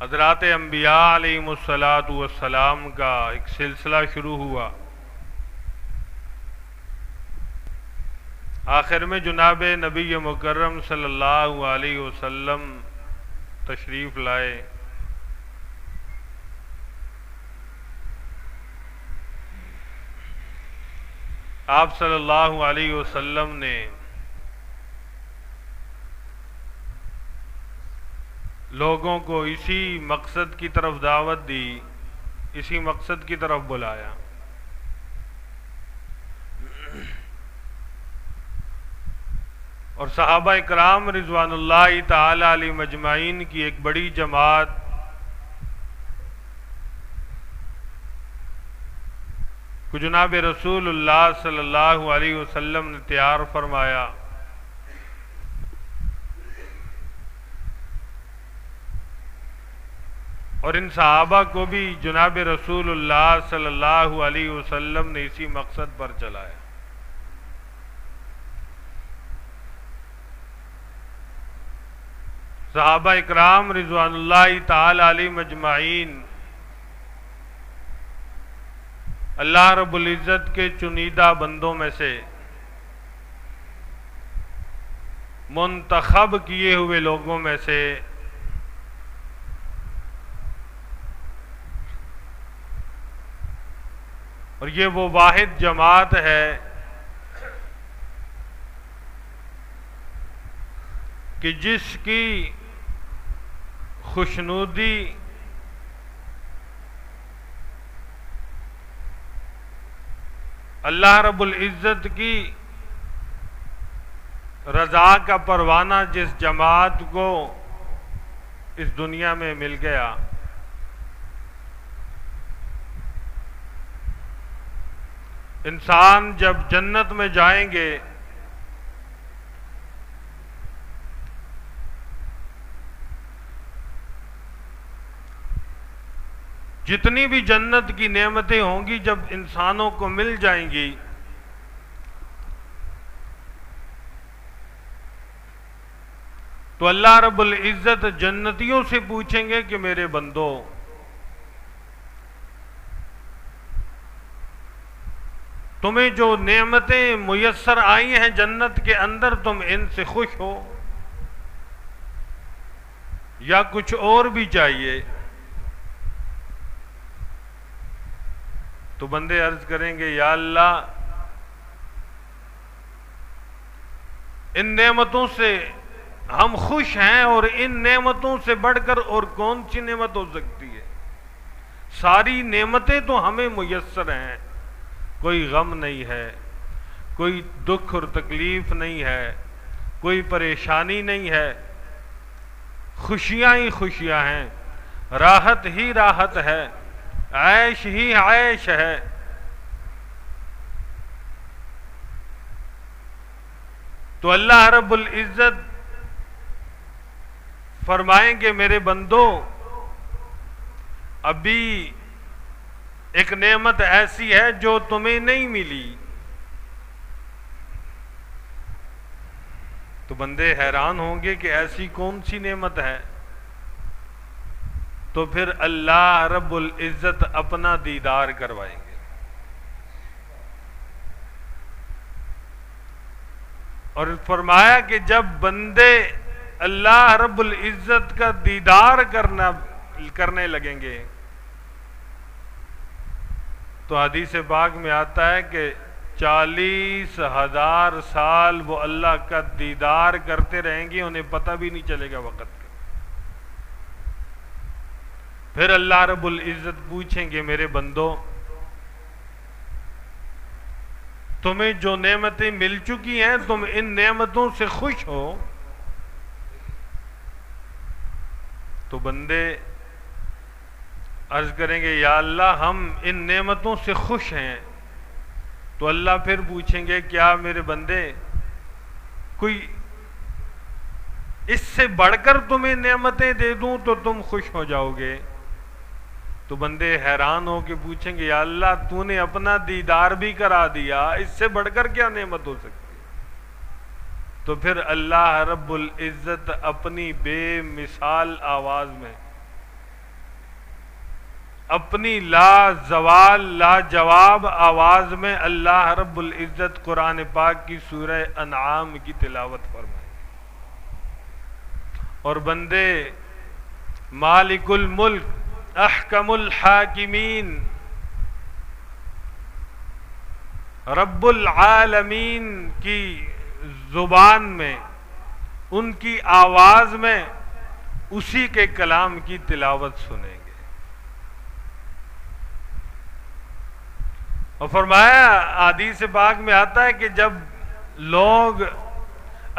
حضرات انبیاء علیہم الصلاۃ والسلام کا ایک سلسلہ شروع ہوا۔ آخر میں جناب نبی مکرم صلی اللہ علیہ وسلم تشریف لائے۔ آپ صلی اللہ علیہ وسلم نے لوگوں کو اسی مقصد کی طرف دعوت دی، اسی مقصد کی طرف بلایا۔ اور صحابہ اکرام رضوان اللہ تعالی علیہم اجمعین کی ایک بڑی جماعت کو جناب رسول اللہ صلی اللہ علیہ وسلم نے تیار فرمایا۔ اور ان صحابہ کو بھی جناب رسول اللہ صلی اللہ علیہ وسلم نے اسی مقصد پر چلایا۔ صحابہ اکرام رضوان اللہ تعالی علیہم اجمعین اللہ رب العزت کے چنیدہ بندوں میں سے منتخب کیے ہوئے لوگوں میں سے اور یہ وہ واحد جماعت ہے کہ جس کی خوشنودی اللہ رب العزت کی رضا کا پروانہ جس جماعت کو اس دنیا میں مل گیا، انسان جب جنت میں جائیں گے جتنی بھی جنت کی نعمتیں ہوں گی جب انسانوں کو مل جائیں گی تو اللہ رب العزت جنتیوں سے پوچھیں گے کہ میرے بندو تمہیں جو نعمتیں میسر آئی ہیں جنت کے اندر تم ان سے خوش ہو یا کچھ اور بھی چاہیے؟ تو بندے عرض کریں گے یا اللہ ان نعمتوں سے ہم خوش ہیں، اور ان نعمتوں سے بڑھ کر اور کون سی نعمت ہو سکتی ہے؟ ساری نعمتیں تو ہمیں میسر ہیں، کوئی غم نہیں ہے، کوئی دکھ اور تکلیف نہیں ہے، کوئی پریشانی نہیں ہے، خوشیاں ہی خوشیاں ہیں، راحت ہی راحت ہے، عیش ہی عیش ہے۔ تو اللہ رب العزت فرمائیں گے میرے بندو ابھی ایک نعمت ایسی ہے جو تمہیں نہیں ملی۔ تو بندے حیران ہوں گے کہ ایسی کون سی نعمت ہے؟ تو پھر اللہ رب العزت اپنا دیدار کروائیں گے، اور فرمایا کہ جب بندے اللہ رب العزت کا دیدار کرنے لگیں گے تو حدیث پاک میں آتا ہے کہ 40,000 سال وہ اللہ کا دیدار کرتے رہیں گے، انہیں پتہ بھی نہیں چلے گا وقت کا۔ پھر اللہ رب العزت پوچھیں گے میرے بندو تمہیں جو نعمتیں مل چکی ہیں تم ان نعمتوں سے خوش ہو؟ تو بندے عرض کریں گے یا اللہ ہم ان نعمتوں سے خوش ہیں۔ تو اللہ پھر پوچھیں گے کیا میرے بندے کوئی اس سے بڑھ کر تمہیں نعمتیں دے دوں تو تم خوش ہو جاؤ گے؟ تو بندے حیران ہو کے پوچھیں گے یا اللہ تو نے اپنا دیدار بھی کرا دیا، اس سے بڑھ کر کیا نعمت ہو سکتی؟ تو پھر اللہ رب العزت اپنی بے مثال آواز میں اپنی لا زوال لا جواب آواز میں اللہ رب العزت قرآن پاک کی سورہ انعام کی تلاوت فرمائیں، اور بندے مالک الملک احکم الحاکمین رب العالمین کی زبان میں، ان کی آواز میں اسی کے کلام کی تلاوت سنیں گے۔ اور فرمایا حدیث پاک میں آتا ہے کہ جب لوگ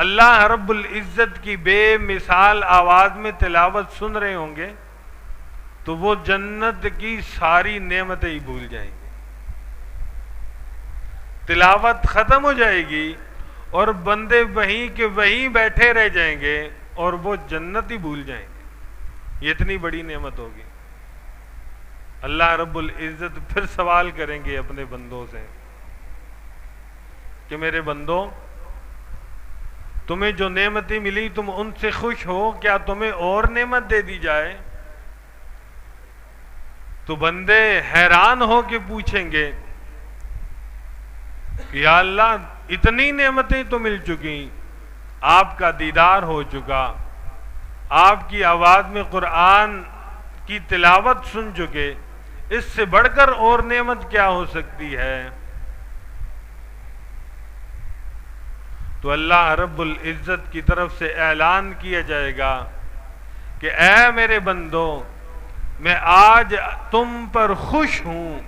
اللہ رب العزت کی بے مثال آواز میں تلاوت سن رہے ہوں گے تو وہ جنت کی ساری نعمتیں ہی بھول جائیں گے، تلاوت ختم ہو جائے گی اور بندے وہیں کے وہیں بیٹھے رہ جائیں گے اور وہ جنت ہی بھول جائیں گے۔ یہ اتنی بڑی نعمت ہوگی۔ اللہ رب العزت پھر سوال کریں گے اپنے بندوں سے کہ میرے بندوں، تمہیں جو نعمتیں ملی تم ان سے خوش ہو، کیا تمہیں اور نعمت دے دی جائے؟ تو بندے حیران ہو کے پوچھیں گے کہ یا اللہ اتنی نعمتیں تو مل چکی، آپ کا دیدار ہو چکا، آپ کی آواز میں قرآن کی تلاوت سن چکے، اس سے بڑھ کر اور نعمت کیا ہو سکتی ہے؟ تو اللہ رب العزت کی طرف سے اعلان کیا جائے گا کہ اے میرے بندو، میں آج تم پر خوش ہوں،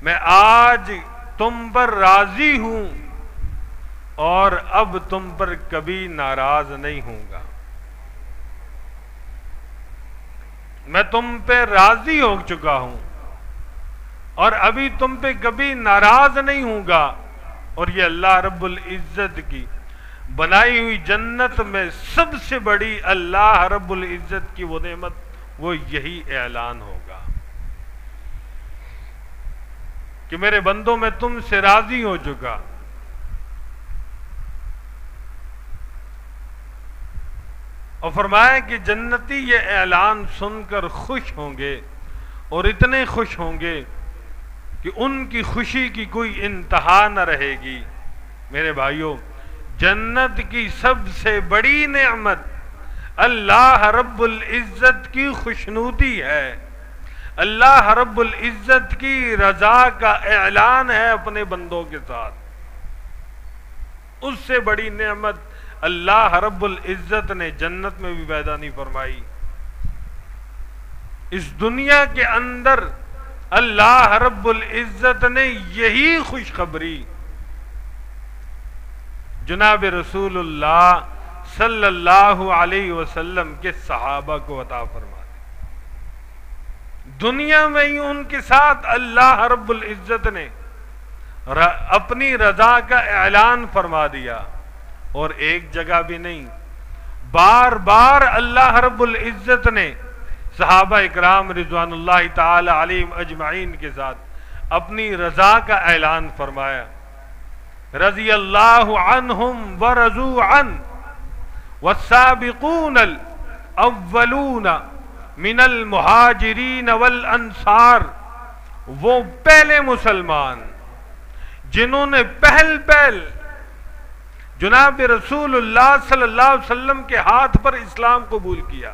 میں آج تم پر راضی ہوں، اور اب تم پر کبھی ناراض نہیں ہوں گا۔ میں تم پہ راضی ہو چکا ہوں اور ابھی تم پہ کبھی ناراض نہیں ہوں گا۔ اور یہ اللہ رب العزت کی بنائی ہوئی جنت میں سب سے بڑی اللہ رب العزت کی وہ نعمت، وہ یہی اعلان ہوگا کہ میرے بندوں میں تم سے راضی ہو چکا۔ اور فرمایا کہ جنتی یہ اعلان سن کر خوش ہوں گے، اور اتنے خوش ہوں گے کہ ان کی خوشی کی کوئی انتہا نہ رہے گی۔ میرے بھائیوں، جنت کی سب سے بڑی نعمت اللہ رب العزت کی خوشنودی ہے، اللہ رب العزت کی رضا کا اعلان ہے اپنے بندوں کے ساتھ۔ اس سے بڑی نعمت اللہ رب العزت نے جنت میں بھی پیدا نہیں فرمائی۔ اس دنیا کے اندر اللہ رب العزت نے یہی خوشخبری جناب رسول اللہ صلی اللہ علیہ وسلم کے صحابہ کو عطا فرما دی۔ دنیا میں ہی ان کے ساتھ اللہ رب العزت نے اپنی رضا کا اعلان فرما دیا، اور ایک جگہ بھی نہیں، بار بار اللہ رب العزت نے صحابہ اکرام رضوان اللہ تعالی علیہم اجمعین کے ساتھ اپنی رضا کا اعلان فرمایا۔ رضی اللہ عنہم ورضوا عنہ والسابقون الاولون من المہاجرین والانصار، وہ پہلے مسلمان جنہوں نے پہل جناب رسول اللہ صلی اللہ علیہ وسلم کے ہاتھ پر اسلام قبول کیا،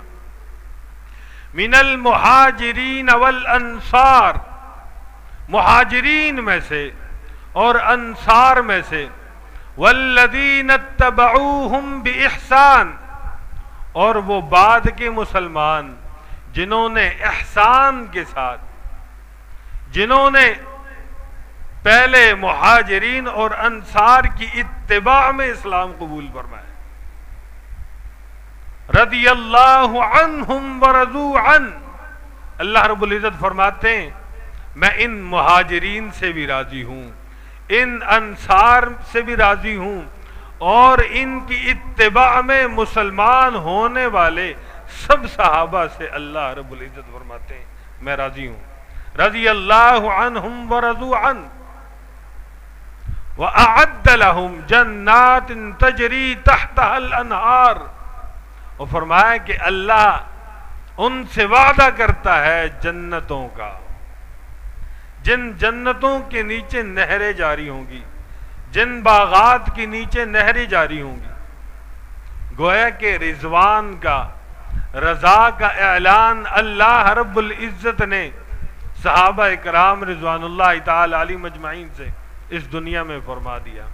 من المہاجرین والانصار، مہاجرین میں سے اور انصار میں سے، والذین اتبعوہم بإحسان، اور وہ بعد کے مسلمان جنہوں نے احسان کے ساتھ، جنہوں نے پہلے مہاجرین اور انصار کی اتباع میں اسلام قبول فرمایا۔ رضی اللہ عنہم ورضوا عنہ، اللہ رب العزت فرماتے ہیں میں ان مہاجرین سے بھی راضی ہوں، ان انصار سے بھی راضی ہوں، اور ان کی اتباع میں مسلمان ہونے والے سب صحابہ سے اللہ رب العزت فرماتے ہیں میں راضی ہوں۔ رضی اللہ عنہم ورضوا عنہ وَأَعَدَّ لَهُمْ جَنَّاتٍ تَجْرِي تَحْتَهَا الْأَنْهَارُ، اور فرمایا کہ اللہ ان سے وعدہ کرتا ہے جنتوں کا، جن جنتوں کے نیچے نہریں جاری ہوں گی، جن باغات کے نیچے نہریں جاری ہوں گی۔ گویا کہ رضوان کا، رضا کا اعلان اللہ رب العزت نے صحابہ کرام رضوان اللہ تعالی علیہم اجمعین سے اس دنیا میں فرما دیا۔